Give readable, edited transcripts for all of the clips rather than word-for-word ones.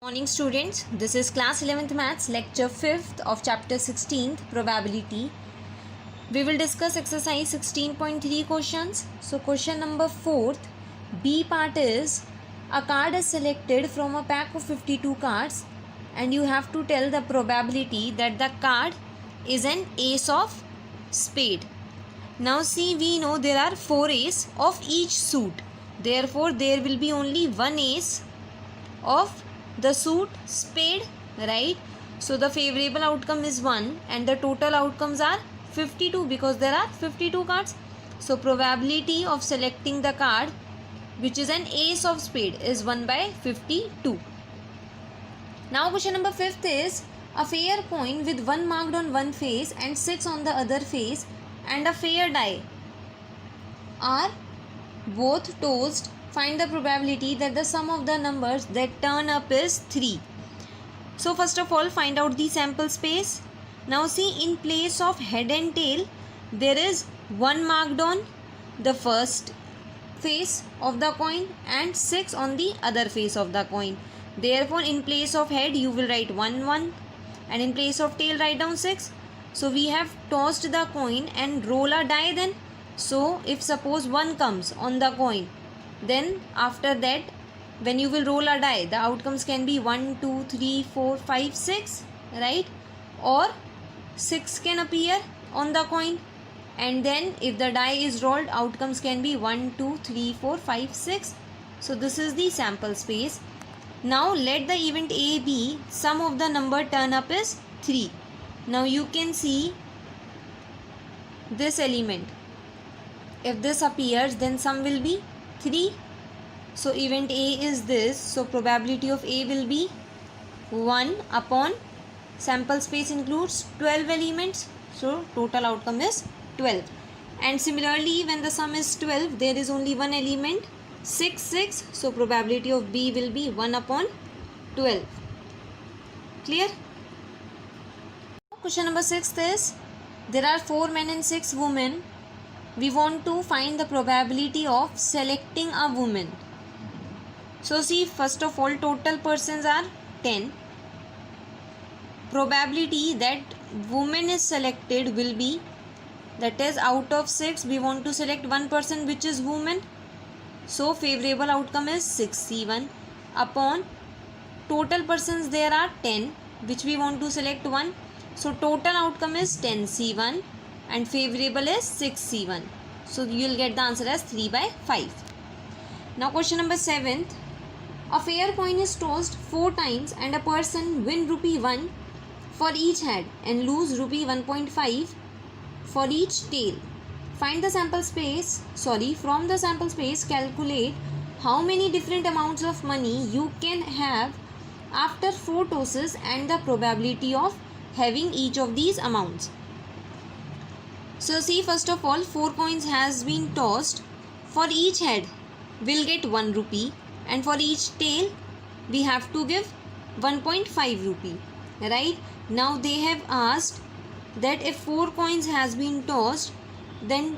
Morning students, this is class 11th maths lecture 5th of chapter 16th probability. We will discuss exercise 16.3 questions. So question number 4th, B part is a card is selected from a pack of 52 cards and you have to tell the probability that the card is an ace of spade. Now see, we know there are 4 ace of each suit. Therefore there will be only one ace of the suit spade, right? So the favorable outcome is 1 and the total outcomes are 52 because there are 52 cards. So probability of selecting the card which is an ace of spade is 1 by 52. Now question number 5th is a fair coin with 1 marked on one face and 6 on the other face and a fair die are both tossed. Find the probability that the sum of the numbers that turn up is 3. So first of all, find out the sample space. Now see, in place of head and tail, there is 1 marked on the first face of the coin and 6 on the other face of the coin. Therefore, in place of head, you will write 1, 1 and in place of tail, write down 6. So we have tossed the coin and roll a die then. So if suppose 1 comes on the coin, then after that when you will roll a die, the outcomes can be 1, 2, 3, 4, 5, 6, right? Or 6 can appear on the coin, and then if the die is rolled, outcomes can be 1, 2, 3, 4, 5, 6. So this is the sample space. Now let the event A be sum of the number turn up is 3. Now you can see this element. If this appears, then sum will be 3. So event A is this. So probability of A will be 1 upon sample space includes 12 elements. So total outcome is 12. And similarly, when the sum is 12, there is only one element 6, 6. So probability of B will be 1 upon 12. Clear? Question number 6 is there are 4 men and 6 women. We want to find the probability of selecting a woman. So see, first of all, total persons are 10. Probability that woman is selected will be, that is, out of 6 we want to select one person which is woman. So favorable outcome is 6C1 upon total persons there are 10 which we want to select one. So total outcome is 10C1 and favorable is 6C1. So you will get the answer as 3 by 5. Now question number 7th. A fair coin is tossed 4 times and a person win rupee 1 for each head and lose rupee 1.5 for each tail. Find the sample space, from the sample space calculate how many different amounts of money you can have after 4 tosses and the probability of having each of these amounts. So see, first of all, 4 coins has been tossed. For each head we'll get 1 rupee and for each tail we have to give 1.5 rupee, right? Now they have asked that if 4 coins has been tossed, then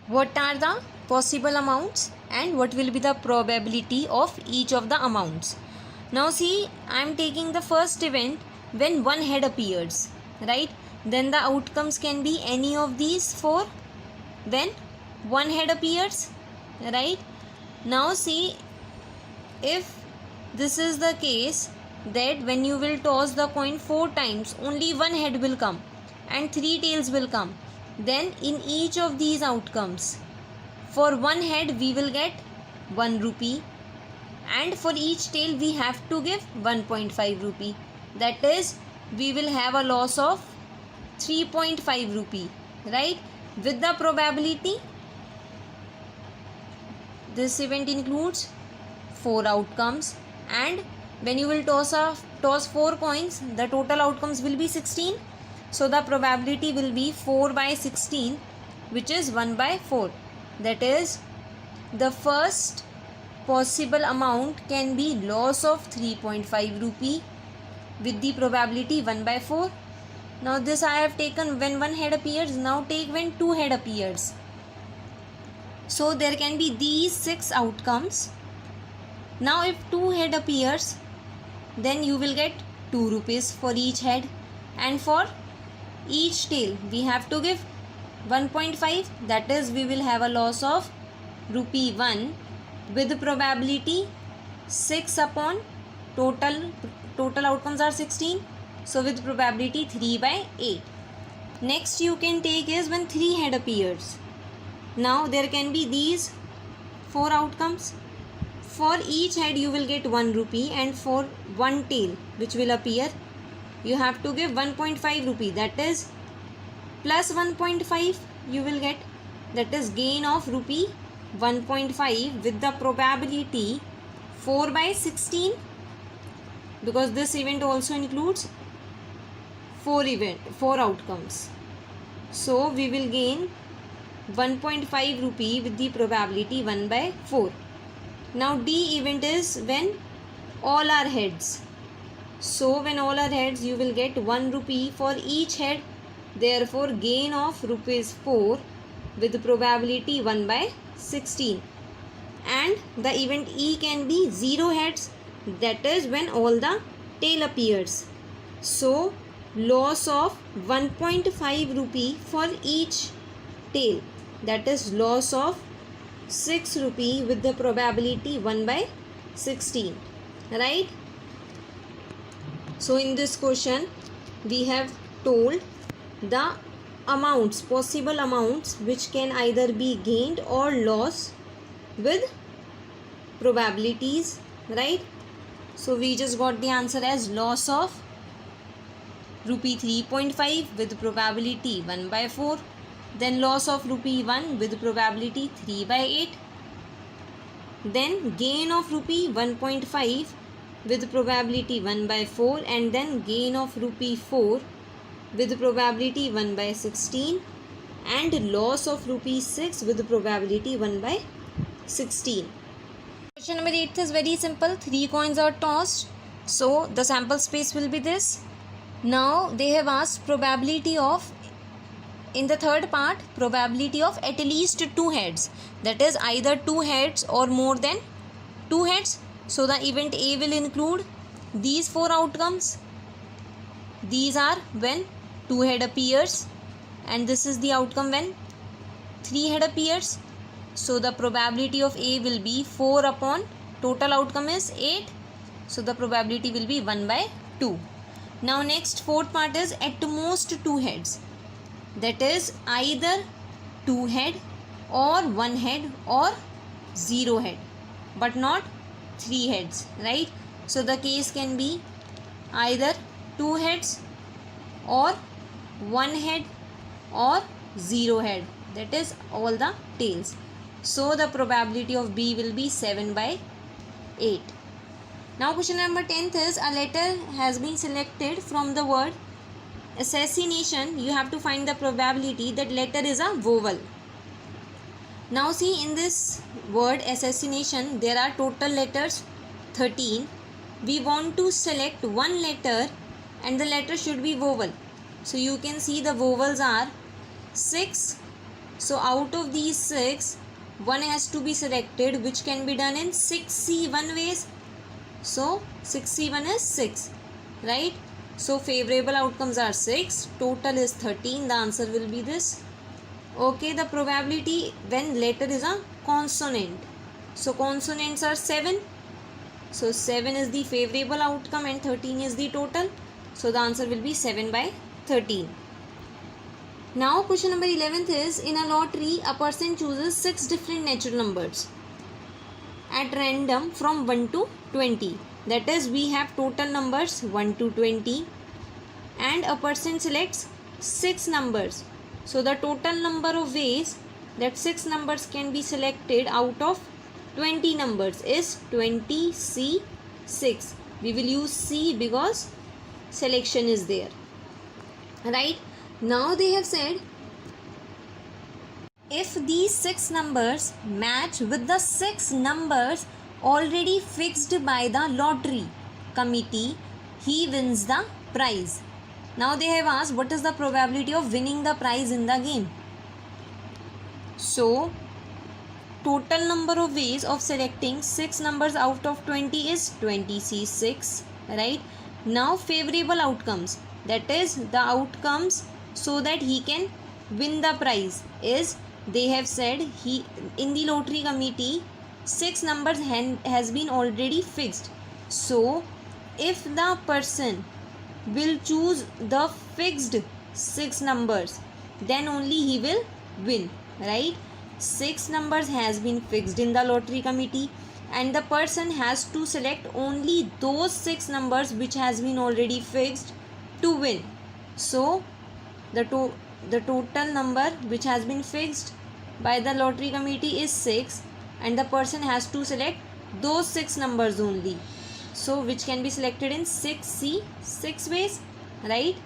what are the possible amounts and what will be the probability of each of the amounts. Now see, I am taking the first event when 1 head appears, right? Then the outcomes can be any of these 4. Then 1 head appears, right? Now see, if this is the case that when you will toss the coin 4 times, only 1 head will come and 3 tails will come, then in each of these outcomes, for 1 head we will get 1 rupee and for each tail we have to give 1.5 rupee. That is, we will have a loss of 3.5 rupee, right? With the probability, this event includes 4 outcomes, and when you will toss 4 coins, the total outcomes will be 16. So the probability will be 4 by 16, which is 1 by 4. That is, the first possible amount can be loss of 3.5 rupee with the probability 1 by 4. Now this I have taken when 1 head appears. Now take when 2 head appears. So there can be these 6 outcomes. Now if 2 head appears, then you will get 2 rupees for each head, and for each tail we have to give 1.5, that is we will have a loss of rupee 1 with probability 6 upon total outcomes are 16, so with probability 3/8. Next you can take is when 3 head appears. Now there can be these 4 outcomes. For each head you will get 1 rupee, and for one tail which will appear you have to give 1.5 rupee, that is plus 1.5 you will get, that is gain of rupee 1.5 with the probability 4/16, because this event also includes 4 outcomes. So we will gain 1.5 rupee with the probability 1/4. Now D event is when all are heads. So when all are heads you will get 1 rupee for each head, therefore gain of rupees 4 with probability 1/16. And the event E can be 0 heads, that is when all the tail appears. So loss of 1.5 rupee for each tail, that is loss of 6 rupee with the probability 1/16, right? So in this question we have told the amounts, possible amounts which can either be gained or lost with probabilities, right? So we just got the answer as loss of rupee 3.5 with probability 1/4, then loss of rupee 1 with probability 3/8, then gain of rupee 1.5 with probability 1/4, and then gain of rupee 4 with probability 1/16, and loss of rupee 6 with probability 1/16. Question number 8 is very simple. 3 coins are tossed, so the sample space will be this. Now they have asked probability of, in the third part, probability of at least 2 heads, that is either 2 heads or more than 2 heads. So the event A will include these 4 outcomes. These are when 2 head appears, and this is the outcome when 3 head appears. So the probability of A will be 4 upon total outcome is 8, so the probability will be 1/2. Now next, fourth part is at most 2 heads, that is either 2 head or 1 head or 0 head, but not 3 heads, right? So the case can be either 2 heads or 1 head or 0 head, that is all the tails. So the probability of B will be 7/8. Now question number 10th is a letter has been selected from the word assassination. You have to find the probability that letter is a vowel. Now see, in this word assassination there are total letters 13. We want to select one letter and the letter should be vowel. So you can see the vowels are 6. So out of these 6, one has to be selected, which can be done in 6C1 ways. So 6C1 is 6, right? So favorable outcomes are 6, total is 13. The answer will be this. Okay, the probability when letter is a consonant. So consonants are 7. So 7 is the favorable outcome and 13 is the total. So the answer will be 7/13. Now question number 11th is, in a lottery a person chooses 6 different natural numbers at random from 1 to 20. That is, we have total numbers 1 to 20 and a person selects 6 numbers. So the total number of ways that 6 numbers can be selected out of 20 numbers is 20C6. We will use C because selection is there, right? Now they have said if these 6 numbers match with the 6 numbers already fixed by the lottery committee, he wins the prize. Now they have asked what is the probability of winning the prize in the game. So total number of ways of selecting 6 numbers out of 20 is 20C6, right? Now favorable outcomes, that is the outcomes so that he can win the prize, is they have said he in the lottery committee 6 numbers has been already fixed. So if the person will choose the fixed 6 numbers, then only he will win, right? 6 numbers has been fixed in the lottery committee, and the person has to select only those 6 numbers which has been already fixed to win. So the total number which has been fixed by the lottery committee is 6, and the person has to select those 6 numbers only. So which can be selected in 6C, 6 ways, right?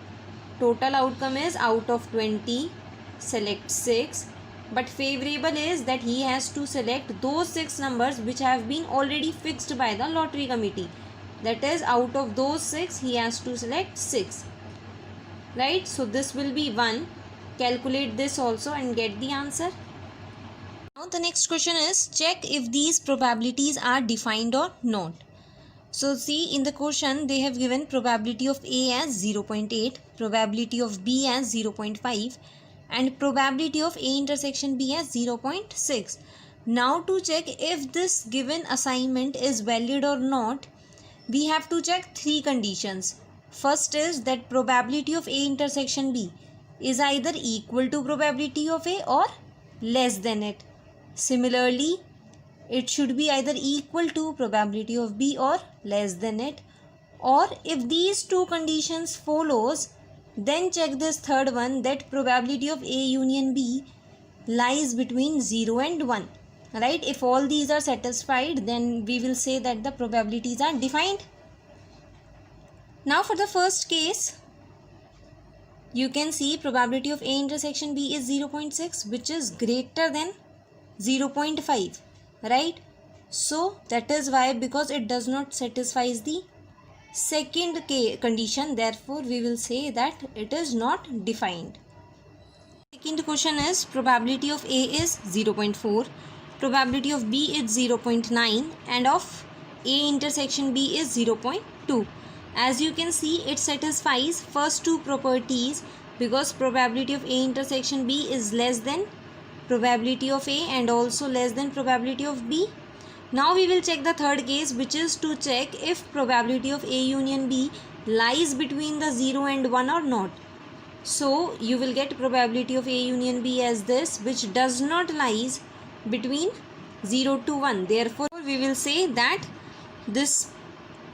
Total outcome is out of 20, select 6, but favorable is that he has to select those 6 numbers which have been already fixed by the lottery committee. That is, out of those 6 he has to select 6, right? So this will be 1. Calculate this also and get the answer. Now the next question is, check if these probabilities are defined or not. So see, in the question they have given probability of A as 0.8, probability of B as 0.5 and probability of A intersection B as 0.6. Now to check if this given assignment is valid or not, we have to check 3 conditions. First is that probability of A intersection B is either equal to probability of A or less than it. Similarly, it should be either equal to probability of B or less than it. Or if these 2 conditions follows, then check this third one, that probability of A union B lies between 0 and 1. Right? If all these are satisfied, then we will say that the probabilities are defined. Now for the first case, you can see probability of A intersection B is 0.6, which is greater than 0.5. Right? So that is why, because it does not satisfy the second condition, therefore we will say that it is not defined. Second question is, probability of A is 0.4, probability of B is 0.9 and of A intersection B is 0.2. As you can see, it satisfies first 2 properties because probability of A intersection B is less than probability of A and also less than probability of B. Now we will check the third case, which is to check if probability of A union B lies between the 0 and 1 or not. So you will get probability of A union B as this, which does not lies between 0 to 1. Therefore we will say that this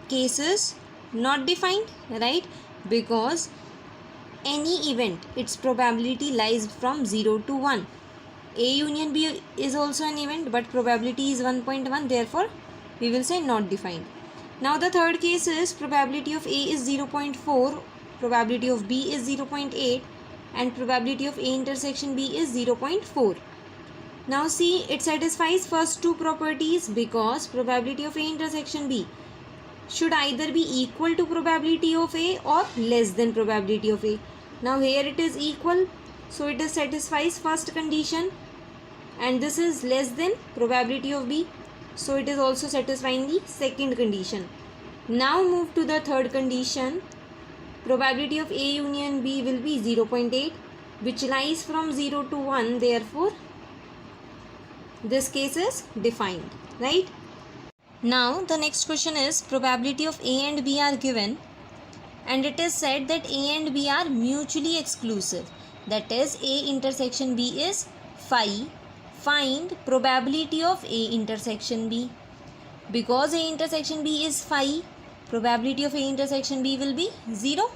case is not defined, right? Because any event, its probability lies from 0 to 1. A union B is also an event, but probability is 1.1, therefore we will say not defined. Now the third case is probability of A is 0.4, probability of B is 0.8 and probability of A intersection B is 0.4. Now see, it satisfies first 2 properties because probability of A intersection B should either be equal to probability of A or less than probability of A. Now here it is equal, so it is satisfies first condition, and this is less than probability of B, so it is also satisfying the second condition. Now move to the third condition. Probability of A union B will be 0.8, which lies from 0 to 1, therefore this case is defined, right? Now the next question is, probability of A and B are given and it is said that A and B are mutually exclusive, that is A intersection B is phi. Find probability of A intersection B. Because A intersection B is phi, probability of A intersection B will be 0.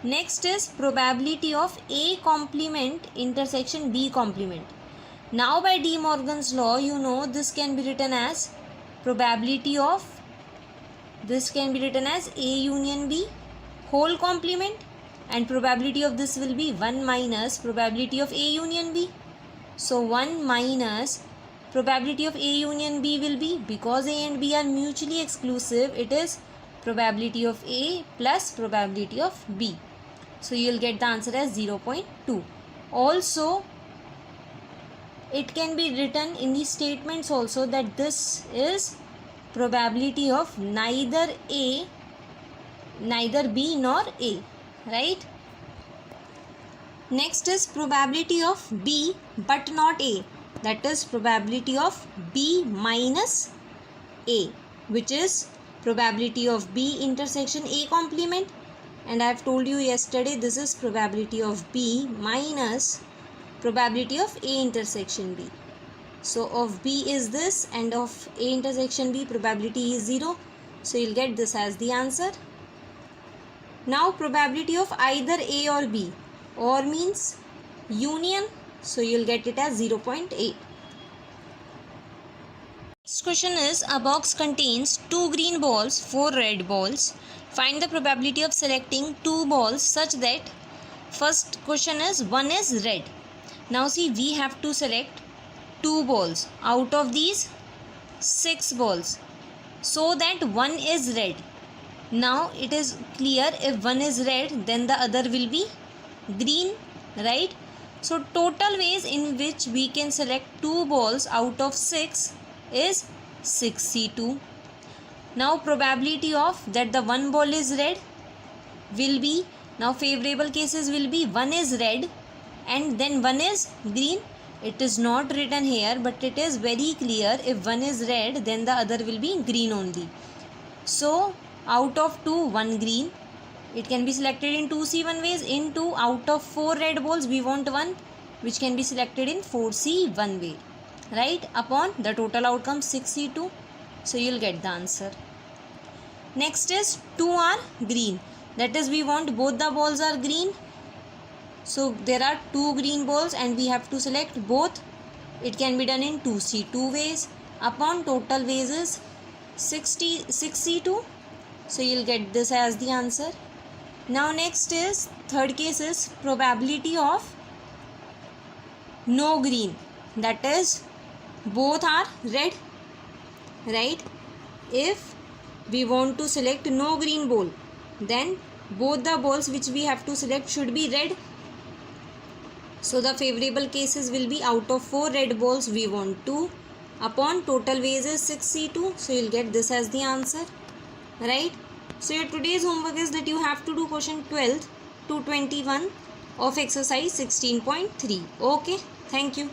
Next is probability of A complement intersection B complement. Now by De Morgan's law, you know this can be written as probability of, this can be written as A union B whole complement, and probability of this will be 1 minus probability of A union B. So 1 minus probability of A union B will be, because A and B are mutually exclusive, it is probability of A plus probability of B. So you will get the answer as 0.2. Also, it can be written in the statements also that this is probability of neither A neither B nor A, right? Next is probability of B but not A, that is probability of B minus A, which is probability of B intersection A complement, and I have told you yesterday this is probability of B minus probability of A intersection B. So of B is this and of A intersection B probability is 0. So you'll get this as the answer. Now probability of either A or B, or means union, so you'll get it as 0.8. Next question is, a box contains 2 green balls, 4 red balls. Find the probability of selecting 2 balls such that, first question is 1 is red. Now see, we have to select 2 balls out of these 6 balls so that 1 is red. Now it is clear, if 1 is red then the other will be green, right? So total ways in which we can select 2 balls out of 6 is 6C2. Now probability of that the 1 ball is red will be, now favorable cases will be 1 is red and then 1 is green. It is not written here but it is very clear, if 1 is red then the other will be green only. So out of 2, 1 green. It can be selected in 2C1 ways. In 2 out of 4 red balls we want 1, which can be selected in 4C1 way, right? Upon the total outcome 6C2. So you'll get the answer. Next is 2 are green. That is, we want both the balls are green. So there are 2 green balls and we have to select both. It can be done in 2C2 ways. Upon total ways is 6C2. So you'll get this as the answer. Now next is, third case is probability of no green. That is, both are red, right? If we want to select no green ball, then both the balls which we have to select should be red. So the favorable cases will be, out of 4 red balls we want 2. Upon total ways is 6C2. So you'll get this as the answer, right? So your today's homework is that you have to do question 12 to 21 of exercise 16.3. Okay, thank you.